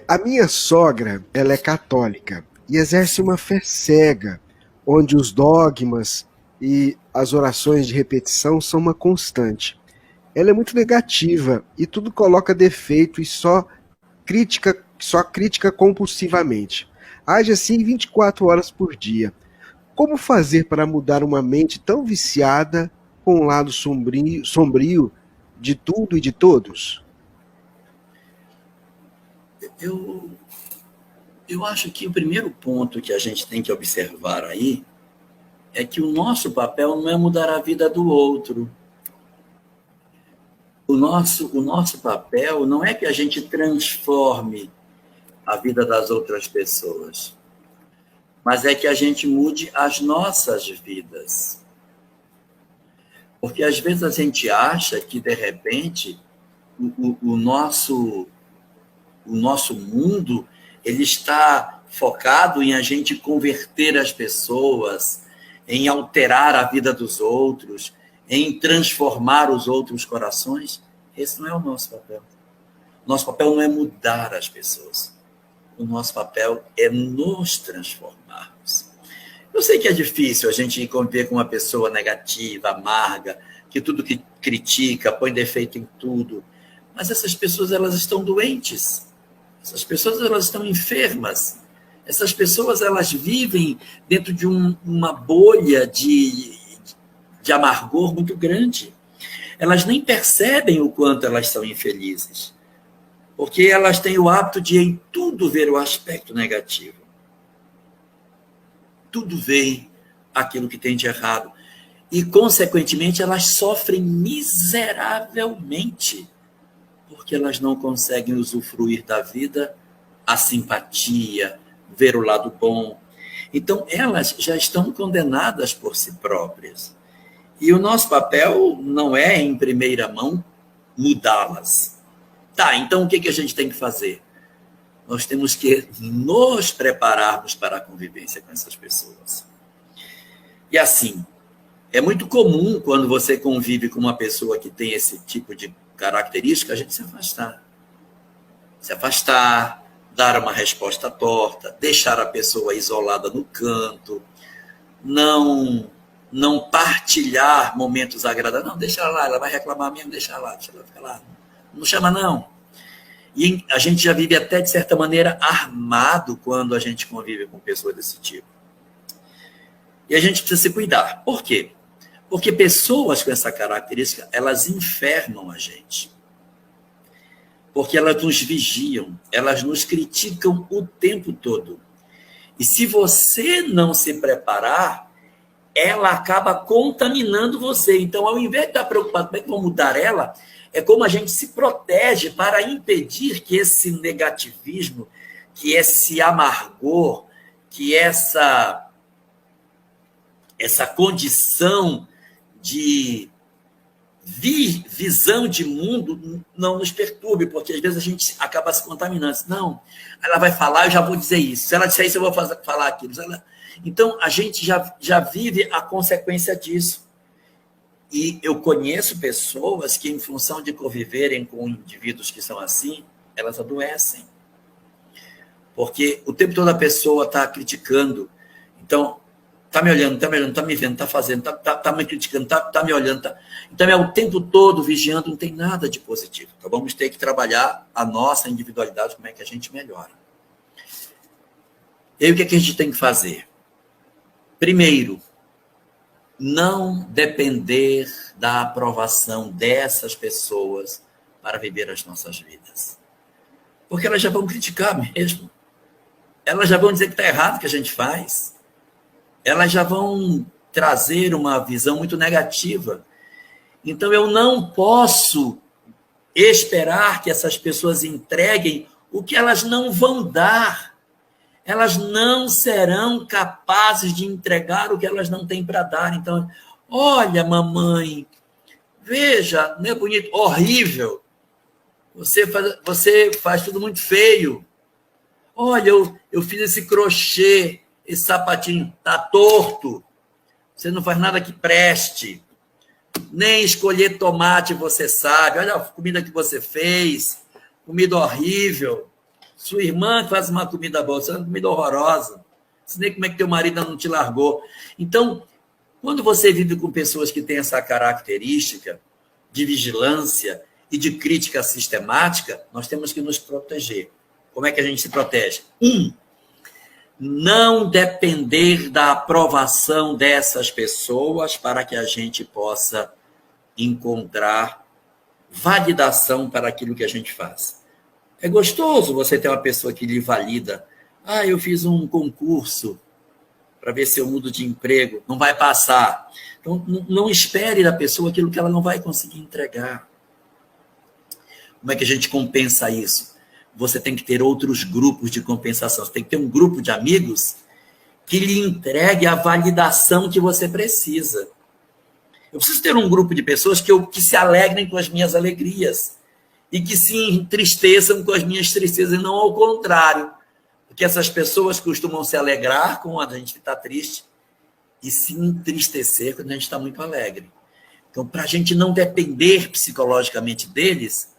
A minha sogra, ela é católica e exerce uma fé cega, onde os dogmas e as orações de repetição são uma constante. Ela é muito negativa e tudo coloca defeito e só critica compulsivamente. Age assim 24 horas por dia. Como fazer para mudar uma mente tão viciada com um lado sombrio de tudo e de todos? Eu, eu acho que o primeiro ponto que a gente tem que observar aí é que o nosso papel não é mudar a vida do outro. O nosso papel não é que a gente transforme a vida das outras pessoas, mas é que a gente mude as nossas vidas. Porque às vezes a gente acha que, de repente, o nosso mundo ele está focado em a gente converter as pessoas, em alterar a vida dos outros, em transformar os outros corações. Esse não é o nosso papel. Nosso papel não é mudar as pessoas. O nosso papel é nos transformarmos. Eu sei que é difícil a gente conviver com uma pessoa negativa, amarga, que tudo que critica, põe defeito em tudo. Mas essas pessoas, elas estão doentes. Essas pessoas, elas estão enfermas. Essas pessoas, elas vivem dentro de uma bolha de amargor muito grande. Elas nem percebem o quanto elas são infelizes, porque elas têm o hábito de em tudo ver o aspecto negativo. Tudo vê aquilo que tem de errado. E, consequentemente, elas sofrem miseravelmente, porque elas não conseguem usufruir da vida, a simpatia, ver o lado bom. Então, elas já estão condenadas por si próprias. E o nosso papel não é, em primeira mão, mudá-las. Tá, então o que a gente tem que fazer? Nós temos que nos prepararmos para a convivência com essas pessoas. E assim, é muito comum quando você convive com uma pessoa que tem esse tipo de característica, a gente se afastar. Se afastar, dar uma resposta torta, deixar a pessoa isolada no canto, não partilhar momentos agradáveis. Não, deixa ela lá, ela vai reclamar mesmo, deixa ela lá, deixa ela ficar lá. Não chama, não. E a gente já vive até, de certa maneira, armado quando a gente convive com pessoas desse tipo. E a gente precisa se cuidar. Por quê? Porque pessoas com essa característica, elas infernam a gente. Porque elas nos vigiam, elas nos criticam o tempo todo. E se você não se preparar, ela acaba contaminando você. Então, ao invés de estar preocupado como é que vão mudar ela, é como a gente se protege para impedir que esse negativismo, que esse amargor, que essa condição de visão de mundo não nos perturbe, porque às vezes a gente acaba se contaminando. Não, ela vai falar, eu já vou dizer isso. Se ela disser isso, eu vou falar aquilo. Então, a gente já vive a consequência disso. E eu conheço pessoas que, em função de conviverem com indivíduos que são assim, elas adoecem. Porque o tempo todo a pessoa está criticando. Então, está me olhando, está me vendo, está fazendo, está me criticando, está me olhando. Então, é o tempo todo vigiando, não tem nada de positivo. Então, vamos ter que trabalhar a nossa individualidade, como é que a gente melhora. E aí, o que a gente tem que fazer? Primeiro, não depender da aprovação dessas pessoas para viver as nossas vidas. Porque elas já vão criticar mesmo. Elas já vão dizer que está errado o que a gente faz. Elas já vão trazer uma visão muito negativa. Então, eu não posso esperar que essas pessoas entreguem o que elas não vão dar. Elas não serão capazes de entregar o que elas não têm para dar. Então, olha, mamãe, veja, não é bonito? Horrível. Você faz tudo muito feio. Olha, eu fiz esse crochê, esse sapatinho, está torto. Você não faz nada que preste. Nem escolher tomate você sabe. Olha a comida que você fez. Comida horrível. Sua irmã faz uma comida boa, você faz uma comida horrorosa. Você nem como é que teu marido não te largou. Então, quando você vive com pessoas que têm essa característica de vigilância e de crítica sistemática, nós temos que nos proteger. Como é que a gente se protege? Não depender da aprovação dessas pessoas para que a gente possa encontrar validação para aquilo que a gente faz. É gostoso você ter uma pessoa que lhe valida. Eu fiz um concurso para ver se eu mudo de emprego. Não vai passar. Então, não espere da pessoa aquilo que ela não vai conseguir entregar. Como é que a gente compensa isso? Você tem que ter outros grupos de compensação. Você tem que ter um grupo de amigos que lhe entregue a validação que você precisa. Eu preciso ter um grupo de pessoas que se alegrem com as minhas alegrias e que se entristeçam com as minhas tristezas, e não ao contrário. Porque essas pessoas costumam se alegrar quando a gente está triste e se entristecer quando a gente está muito alegre. Então, para a gente não depender psicologicamente deles,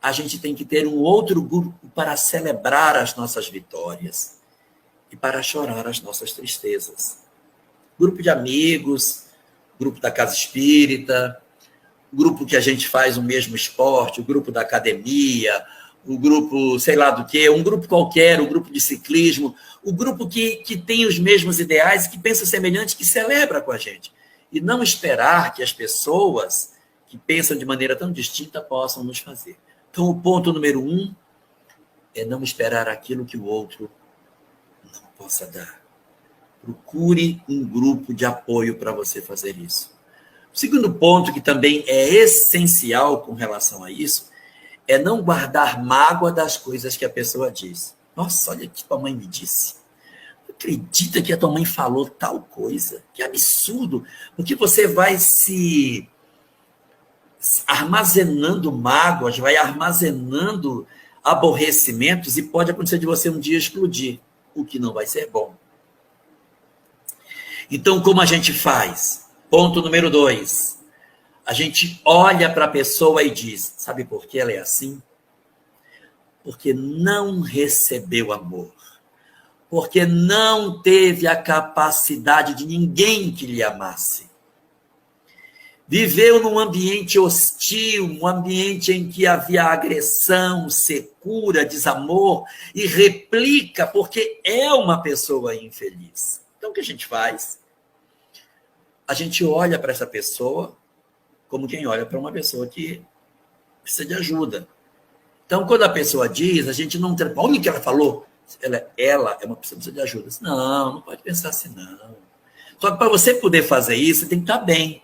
a gente tem que ter um outro grupo para celebrar as nossas vitórias e para chorar as nossas tristezas. Grupo de amigos, grupo da casa espírita, grupo que a gente faz o mesmo esporte, o grupo da academia, o grupo sei lá do quê, um grupo qualquer, o grupo de ciclismo, o grupo que tem os mesmos ideais, que pensa semelhante, que celebra com a gente. E não esperar que as pessoas que pensam de maneira tão distinta possam nos fazer. Então, o ponto número 1 é não esperar aquilo que o outro não possa dar. Procure um grupo de apoio para você fazer isso. O segundo ponto, que também é essencial com relação a isso, é não guardar mágoa das coisas que a pessoa diz. Nossa, olha o que tua mãe me disse. Não acredita que a tua mãe falou tal coisa? Que absurdo. Porque você vai se armazenando mágoas, vai armazenando aborrecimentos e pode acontecer de você um dia explodir, o que não vai ser bom. Então, como a gente faz? Ponto número 2. A gente olha para a pessoa e diz, sabe por que ela é assim? Porque não recebeu amor. Porque não teve a capacidade de ninguém que lhe amasse. Viveu num ambiente hostil, um ambiente em que havia agressão, secura, desamor, e replica porque é uma pessoa infeliz. Então, o que a gente faz? A gente olha para essa pessoa como quem olha para uma pessoa que precisa de ajuda. Então, quando a pessoa diz, a gente não... Olha o que ela falou. Ela é uma pessoa que precisa de ajuda. Não pode pensar assim, não. Só que para você poder fazer isso, você tem que estar bem.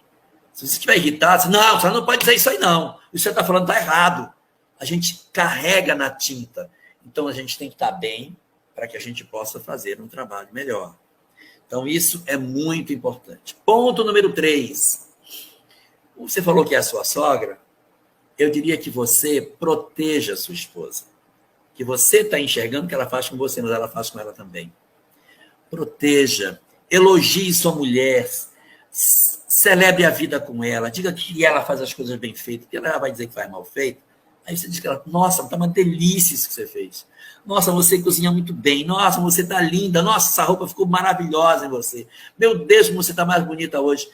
Se você estiver irritado, você não pode dizer isso aí, não. Isso que você está falando está errado. A gente carrega na tinta. Então, a gente tem que estar bem para que a gente possa fazer um trabalho melhor. Então, isso é muito importante. Ponto número 3. Como você falou que é a sua sogra, eu diria que você proteja a sua esposa. Que você está enxergando que ela faz com você, mas ela faz com ela também. Proteja, elogie sua mulher, celebre a vida com ela, diga que ela faz as coisas bem feitas, que ela vai dizer que faz mal feito. Aí você diz que ela, nossa, está uma delícia isso que você fez. Nossa, você cozinha muito bem. Nossa, você está linda. Nossa, essa roupa ficou maravilhosa em você. Meu Deus, como você está mais bonita hoje.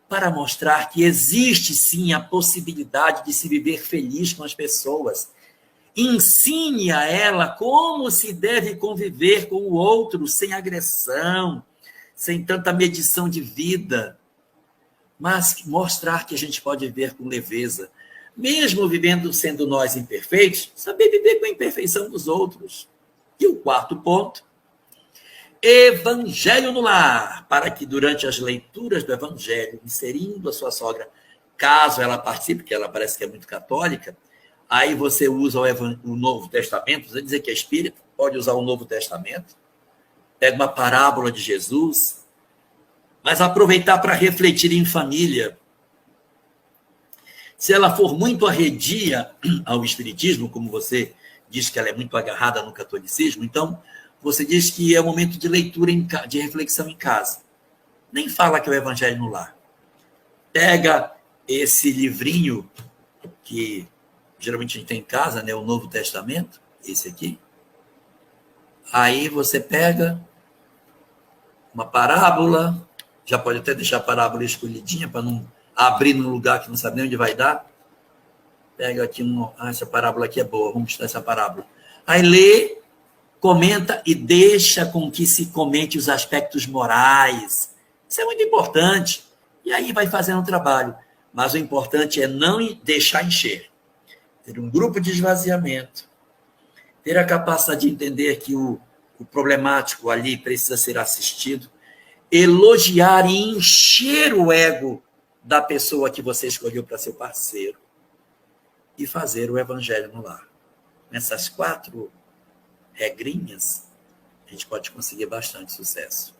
Para mostrar que existe sim a possibilidade de se viver feliz com as pessoas. Ensine a ela como se deve conviver com o outro sem agressão, sem tanta medição de vida, mas mostrar que a gente pode viver com leveza, mesmo vivendo sendo nós imperfeitos, saber viver com a imperfeição dos outros. E o quarto ponto, Evangelho no lar, para que durante as leituras do Evangelho, inserindo a sua sogra, caso ela participe, porque ela parece que é muito católica, aí você usa o Novo Testamento, você dizer que é espírita, pode usar o Novo Testamento, pega uma parábola de Jesus, mas aproveitar para refletir em família. Se ela for muito arredia ao espiritismo, como você diz que ela é muito agarrada no catolicismo, então você diz que é o momento de leitura, de reflexão em casa. Nem fala que é o Evangelho no lar. Pega esse livrinho que geralmente a gente tem em casa, né, o Novo Testamento, esse aqui, Aí você pega uma parábola, já pode até deixar a parábola escolhidinha para não abrir num lugar que não sabe nem onde vai dar. Pega aqui, essa parábola aqui é boa, vamos estudar essa parábola. Aí lê, comenta e deixa com que se comente os aspectos morais. Isso é muito importante. E aí vai fazendo um trabalho. Mas o importante é não deixar encher. Ter um grupo de esvaziamento. Ter a capacidade de entender que o problemático ali precisa ser assistido. Elogiar e encher o ego da pessoa que você escolheu para ser parceiro. E fazer o evangelho no lar. Nessas 4 regrinhas, a gente pode conseguir bastante sucesso.